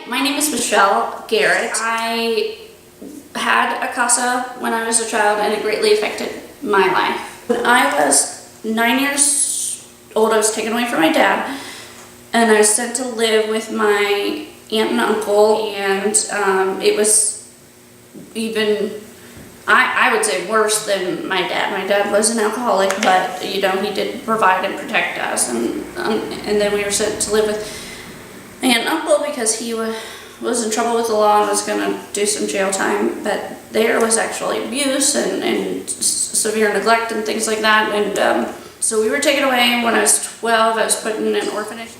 my name is Michelle Garrett. I had a CASA when I was a child and it greatly affected my life. When I was 9 years old, I was taken away from my dad and I was sent to live with my aunt and uncle, and it was even, I would say, worse than my dad. My dad was an alcoholic, but he did provide and protect us, and then we were sent to live with my aunt and uncle because he was in trouble with the law and was going to do some jail time, but there was actually abuse and severe neglect and things like that, and so we were taken away. When I was 12, I was put in an orphanage.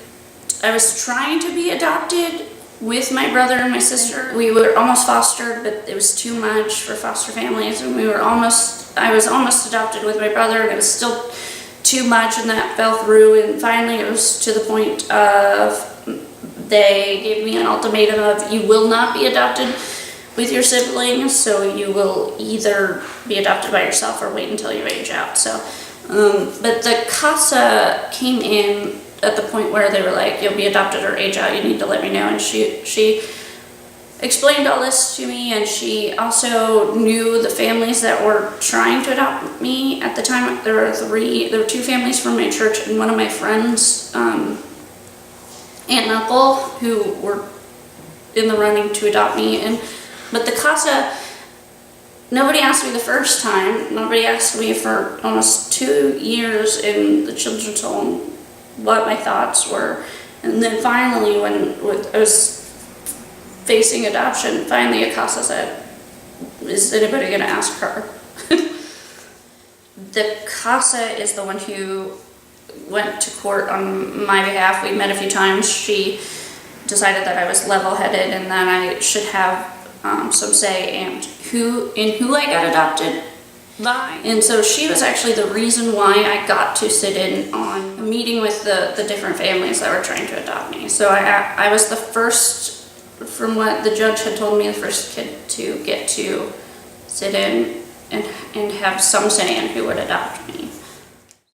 I was trying to be adopted with my brother and my sister. We were almost fostered, but it was too much for foster families, and I was almost adopted with my brother, and it was still too much, and that fell through, and finally it was to the point of they gave me an ultimatum of, you will not be adopted with your siblings, so you will either be adopted by yourself or wait until you age out. So, but the CASA came in at the point where they were like, you'll be adopted or age out, you need to let me know. And she explained all this to me, and she also knew the families that were trying to adopt me at the time. There were two families from my church and one of my friends, aunt and uncle, who were in the running to adopt me. But the CASA, nobody asked me the first time. Nobody asked me for almost 2 years in the children's home what my thoughts were. And then finally, when I was facing adoption, finally a CASA said, is anybody going to ask her? The CASA is the one who went to court on my behalf. We met a few times. She decided that I was level-headed and that I should have some say in who I got adopted by. And so she was actually the reason why I got to sit in on a meeting with the different families that were trying to adopt me. So I was the first, from what the judge had told me, the first kid to get to sit in and have some say in who would adopt me.